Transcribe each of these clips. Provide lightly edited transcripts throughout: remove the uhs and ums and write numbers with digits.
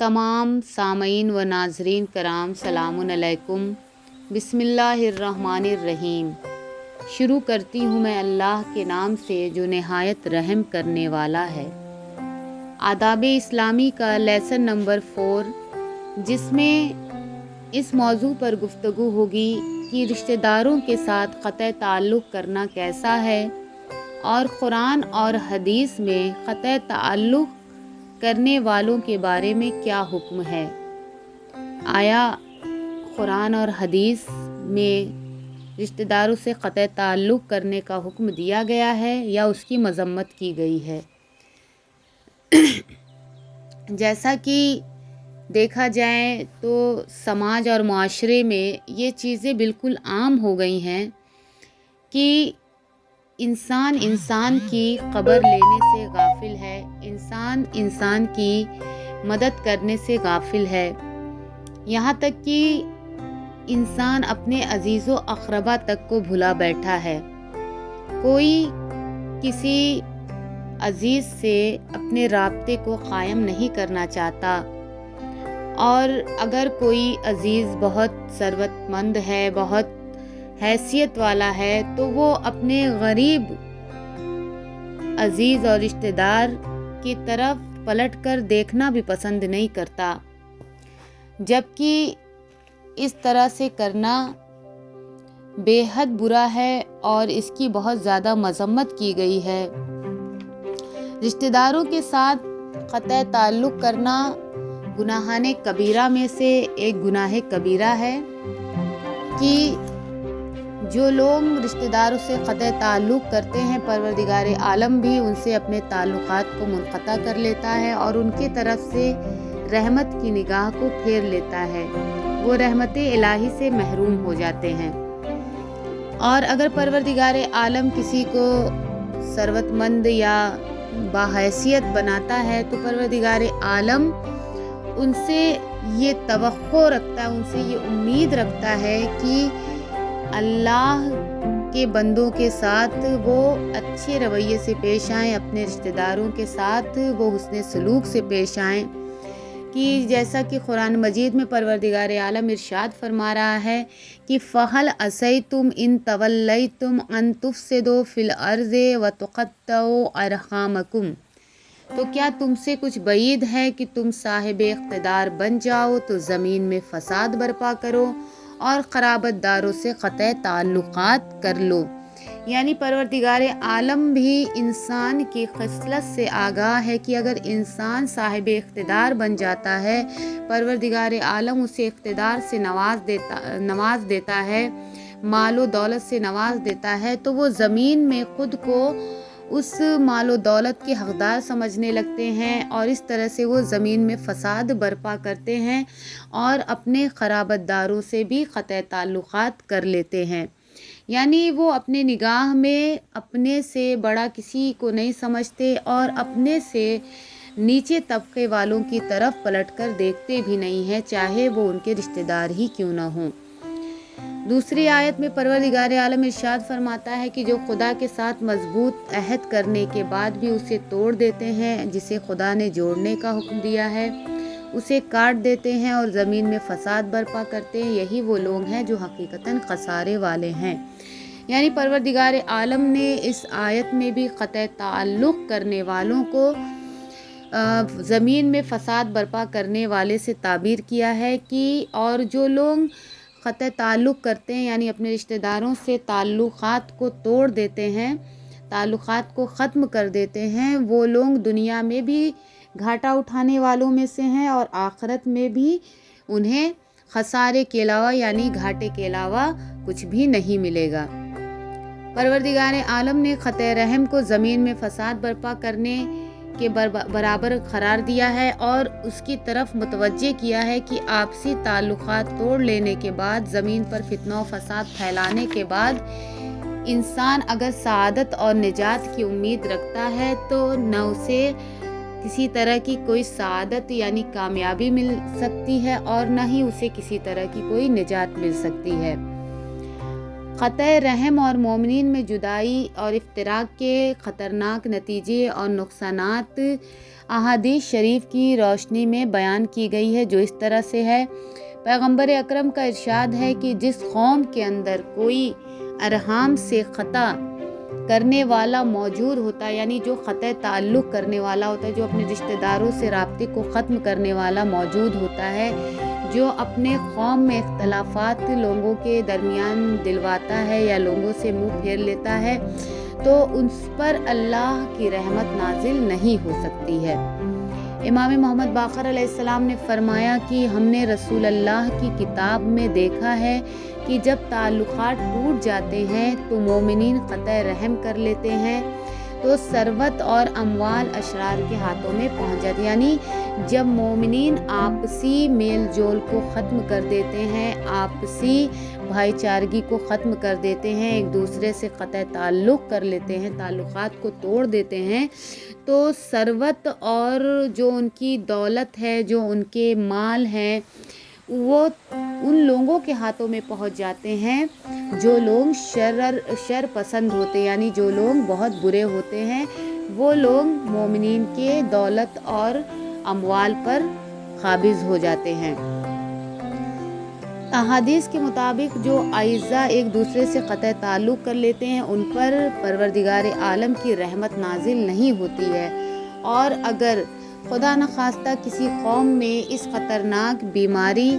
تمام سامعین و ناظرین کرام سلام علیکم۔ بسم اللہ الرحمن الرحیم۔ شروع کرتی ہوں میں اللہ کے نام سے جو نہایت رحم کرنے والا ہے۔ آداب اسلامی کا لیسن نمبر 4، جس میں اس موضوع پر گفتگو ہوگی کہ رشتہ داروں کے ساتھ قطع تعلق کرنا کیسا ہے، اور قرآن اور حدیث میں قطع تعلق کرنے والوں کے بارے میں کیا حکم ہے۔ آیا قرآن اور حدیث میں رشتہ داروں سے قطع تعلق کرنے کا حکم دیا گیا ہے یا اس کی مذمت کی گئی ہے؟ جیسا کہ دیکھا جائے تو سماج اور معاشرے میں یہ چیزیں بالکل عام ہو گئی ہیں کہ انسان کی خبر لینے سے غافل ہے، انسان کی مدد کرنے سے غافل ہے، یہاں تک کہ انسان اپنے عزیز و اقربا تک کو بھلا بیٹھا ہے۔ کوئی کسی عزیز سے اپنے رابطے کو قائم نہیں کرنا چاہتا، اور اگر کوئی عزیز بہت ثروت مند ہے، بہت حیثیت والا ہے، تو وہ اپنے غریب عزیز اور رشتہ دار کی طرف پلٹ کر دیکھنا بھی پسند نہیں کرتا، جبکہ اس طرح سے کرنا بے حد برا ہے اور اس کی بہت زیادہ مذمت کی گئی ہے۔ رشتہ داروں کے ساتھ قطع تعلق کرنا گناہان کبیرہ میں سے ایک گناہ کبیرہ ہے کہ جو لوگ رشتہ داروں سے قطع تعلق کرتے ہیں، پروردگار عالم بھی ان سے اپنے تعلقات کو منقطع کر لیتا ہے اور ان کی طرف سے رحمت کی نگاہ کو پھیر لیتا ہے، وہ رحمت الہی سے محروم ہو جاتے ہیں۔ اور اگر پروردگار عالم کسی کو ثروت مند یا باحیثیت بناتا ہے تو پروردگار عالم ان سے یہ توقع رکھتا ہے، ان سے یہ امید رکھتا ہے کہ اللہ کے بندوں کے ساتھ وہ اچھے رویے سے پیش آئیں، اپنے رشتہ داروں کے ساتھ وہ حسن سلوک سے پیش آئیں، کہ جیسا کہ قرآن مجید میں پروردگار عالم ارشاد فرما رہا ہے کہ فَهَلْ عَصَيْتُمْ إِن تَوَلَّيْتُمْ أَن تُفْسِدُوا فِي الْأَرْضِ وَتُقَطِّعُوا أَرْحَامَكُمْ، تو کیا تم سے کچھ بعید ہے کہ تم صاحب اقتدار بن جاؤ تو زمین میں فساد برپا کرو اور قرابت داروں سے قطع تعلقات کر لو۔ یعنی پروردگار عالم بھی انسان کی خصلت سے آگاہ ہے کہ اگر انسان صاحب اقتدار بن جاتا ہے، پروردگار عالم اسے اقتدار سے نواز دیتا ہے، مال و دولت سے نواز دیتا ہے، تو وہ زمین میں خود کو اس مال و دولت کے حقدار سمجھنے لگتے ہیں، اور اس طرح سے وہ زمین میں فساد برپا کرتے ہیں اور اپنے قرابت داروں سے بھی قطع تعلقات کر لیتے ہیں۔ یعنی وہ اپنے نگاہ میں اپنے سے بڑا کسی کو نہیں سمجھتے اور اپنے سے نیچے طبقے والوں کی طرف پلٹ کر دیکھتے بھی نہیں ہیں، چاہے وہ ان کے رشتہ دار ہی کیوں نہ ہوں۔ دوسری آیت میں پروردگار عالم ارشاد فرماتا ہے کہ جو خدا کے ساتھ مضبوط عہد کرنے کے بعد بھی اسے توڑ دیتے ہیں، جسے خدا نے جوڑنے کا حکم دیا ہے اسے کاٹ دیتے ہیں اور زمین میں فساد برپا کرتے ہیں، یہی وہ لوگ ہیں جو حقیقتاً خسارے والے ہیں۔ یعنی پروردگار عالم نے اس آیت میں بھی قطع تعلق کرنے والوں کو زمین میں فساد برپا کرنے والے سے تعبیر کیا ہے کہ اور جو لوگ قطع تعلق کرتے ہیں، یعنی اپنے رشتہ داروں سے تعلقات کو توڑ دیتے ہیں، تعلقات کو ختم کر دیتے ہیں، وہ لوگ دنیا میں بھی گھاٹا اٹھانے والوں میں سے ہیں اور آخرت میں بھی انہیں خسارے کے علاوہ یعنی گھاٹے کے علاوہ کچھ بھی نہیں ملے گا۔ پروردگار عالم نے قطع رحم کو زمین میں فساد برپا کرنے کے برابر قرار دیا ہے اور اس کی طرف متوجہ کیا ہے کہ آپسی تعلقات توڑ لینے کے بعد، زمین پر فتنہ و فساد پھیلانے کے بعد، انسان اگر سعادت اور نجات کی امید رکھتا ہے تو نہ اسے کسی طرح کی کوئی سعادت یعنی کامیابی مل سکتی ہے اور نہ ہی اسے کسی طرح کی کوئی نجات مل سکتی ہے۔ قطع رحم اور مومنین میں جدائی اور افتراق کے خطرناک نتیجے اور نقصانات अहादीस शरीफ की रोशनी में बयान की गई है, जो इस तरह से है। पैगंबर अकरम का इरशाद है कि जिस कौम के अंदर कोई अरहाम से ख़ता करने वाला मौजूद होता है, यानी जो ख़ता ताल्लुक़ करने वाला होता है, जो अपने रिश्तेदारों से राब्ते को ख़त्म करने वाला मौजूद होता है, जो अपने कौम में इख्तलाफात लोगों के दरमियान दिलवाता है या लोगों से मुंह फेर लेता है, तो उस पर अल्लाह की रहमत नाजिल नहीं हो सकती है। इमाम मोहम्मद बाक़र अलैहिस्सलाम ने फरमाया कि हमने रसूल अल्लाह की किताब में देखा है कि जब ताल्लुक़ात टूट जाते हैं तो मोमिनीन क़तअ रहम कर लेते हैं, तो सरवत और अमवाल अशरार के हाथों में पहुंच जाती है। यानी जब मोमिनीन आपसी मेल जोल को ख़त्म कर देते हैं, आपसी भाईचारगी को ख़त्म कर देते हैं, एक दूसरे से क़तअ ताल्लुक़ कर लेते हैं, ताल्लुक़ात को तोड़ देते हैं, तो सरवत और जो उनकी दौलत है, जो उनके माल हैं, वो उन लोगों के हाथों में पहुंच जाते हैं जो लोग शर पसंद होते हैं, यानी जो लोग बहुत बुरे होते हैं, वो लोग मोमिनीन के दौलत और अमवाल पर काबिज हो जाते हैं। अहादीस के मुताबिक जो आइज़ा एक दूसरे से क़तअ ताल्लुक़ कर लेते हैं, उन पर परवरदिगार आलम की रहमत नाजिल नहीं होती है। और अगर खुदा न खास्ता किसी कौम में इस ख़तरनाक बीमारी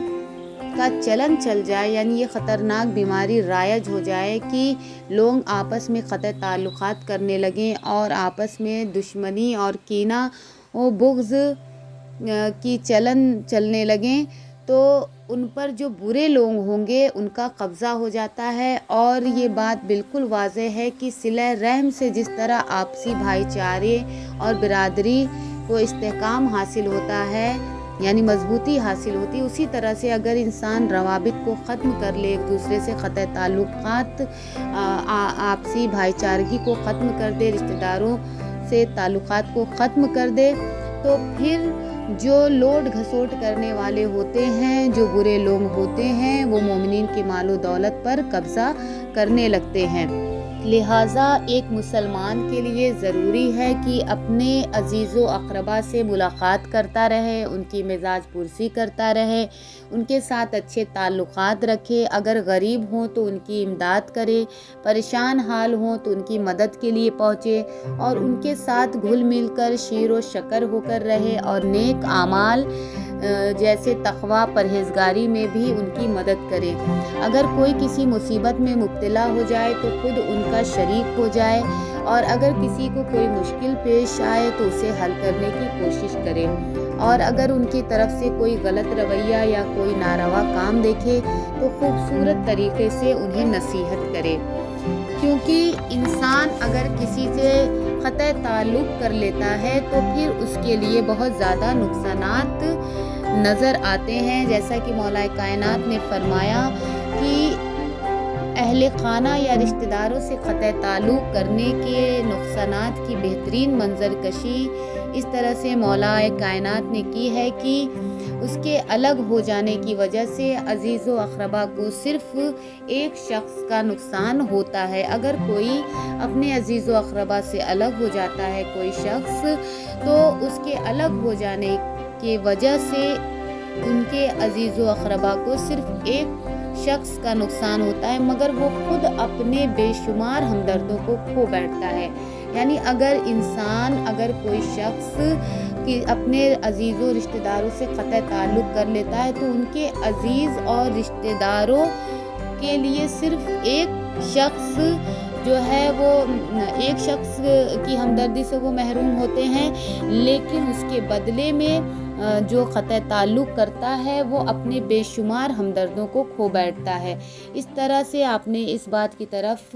का चलन चल जाए, यानी ये ख़तरनाक बीमारी रायज हो जाए कि लोग आपस में क़तअ ताल्लुक़ात करने लगें और आपस में दुश्मनी और कीना और बुग़्ज़ की चलन चलने लगें, तो उन पर जो बुरे लोग होंगे उनका कब्ज़ा हो जाता है। और ये बात बिल्कुल वाज़ेह है कि सिला रहम से जिस तरह आपसी भाईचारे और बिरादरी को इस्तेहकाम हासिल होता है, यानी मजबूती हासिल होती है, उसी तरह से अगर इंसान रवाबित को ख़त्म कर ले, एक दूसरे से क़तअ ताल्लुक़ात आपसी भाईचारगी को ख़त्म कर दे, रिश्तेदारों से ताल्लुक़ात को ख़त्म कर दे, तो फिर जो लोट घसोट करने वाले होते हैं, जो बुरे लोग होते हैं, वो मोमिनीन की मालो दौलत पर कब्ज़ा करने लगते हैं। लिहाजा एक मुसलमान के लिए ज़रूरी है कि अपने अजीज़ो अक़रबा से मुलाक़ात करता रहे, उनकी मिजाज पुरसी करता रहे, उनके साथ अच्छे ताल्लुक़ात रखे। अगर गरीब हों तो उनकी इमदाद करे, परेशान हाल हों तो उनकी मदद के लिए पहुँचे और उनके साथ घुल मिल कर शीर व शकर होकर रहे और नेक आमाल जैसे तक़वा परहेज़गारी में भी उनकी मदद करें। अगर कोई किसी मुसीबत में मुब्तला हो जाए तो खुद उनका शरीक हो जाए, और अगर किसी को कोई मुश्किल पेश आए तो उसे हल करने की कोशिश करें। और अगर उनकी तरफ से कोई गलत रवैया या कोई नारवा काम देखे तो खूबसूरत तरीके से उन्हें नसीहत करे, क्योंकि इंसान अगर किसी से क़तअ ताल्लुक़ कर लेता है तो फिर उसके लिए बहुत ज़्यादा नुकसानात नज़र आते हैं। जैसा कि मौला कायनात ने फरमाया कि अहले खाना या रिश्तेदारों से क़तअ ताल्लुक़ करने के नुकसानात की बेहतरीन मंजरकशी इस तरह से मौला कायनात ने की है कि उसके अलग हो जाने की वजह से अजीज़ व अक़रबा को सिर्फ़ एक शख्स का नुकसान होता है। अगर कोई अपने अजीज़ व अक़रबा से अलग हो जाता है कोई शख्स, तो उसके अलग हो जाने की वजह से उनके अजीज़ व अक़रबा को सिर्फ़ एक शख्स का नुकसान होता है, मगर वो खुद अपने बेशुमार हमदर्दों को खो बैठता है। यानी अगर कोई शख्स कि अपने अजीज़ों रिश्तेदारों से क़तअ ताल्लुक़ कर लेता है तो उनके अजीज़ और रिश्तेदारों के लिए सिर्फ़ एक शख्स जो है वो एक शख्स की हमदर्दी से वो महरूम होते हैं, लेकिन उसके बदले में जो क़तअ ताल्लुक़ करता है वो अपने बेशुमार हमदर्दों को खो बैठता है। इस तरह से आपने इस बात की तरफ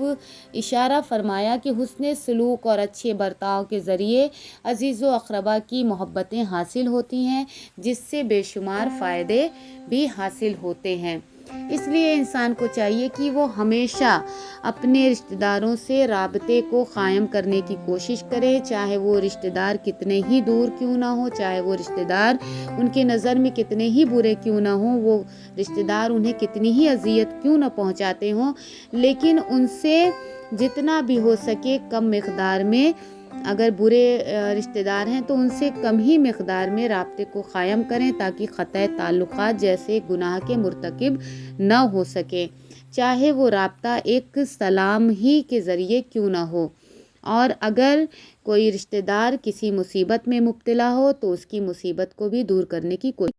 इशारा फरमाया कि हुस्न सलूक और अच्छे बर्ताव के ज़रिए अजीज़ व अक़रबा की मोहब्बतें हासिल होती हैं, जिससे बेशुमार फ़ायदे भी हासिल होते हैं। इसलिए इंसान को चाहिए कि वो हमेशा अपने रिश्तेदारों से राबते को क़ायम करने की कोशिश करे, चाहे वो रिश्तेदार कितने ही दूर क्यों ना हो, चाहे वो रिश्तेदार उनके नज़र में कितने ही बुरे क्यों ना हो, वो रिश्तेदार उन्हें कितनी ही अजियत क्यों ना पहुंचाते हों, लेकिन उनसे जितना भी हो सके कम मिक़दार में اگر برے رشتہ دار ہیں تو ان سے کم ہی مقدار میں رابطے کو قائم کریں تاکہ قطع تعلقات جیسے گناہ کے مرتکب نہ ہو سکیں، چاہے وہ رابطہ ایک سلام ہی کے ذریعے کیوں نہ ہو۔ اور اگر کوئی رشتہ دار کسی مصیبت میں مبتلا ہو تو اس کی مصیبت کو بھی دور کرنے کی کوشش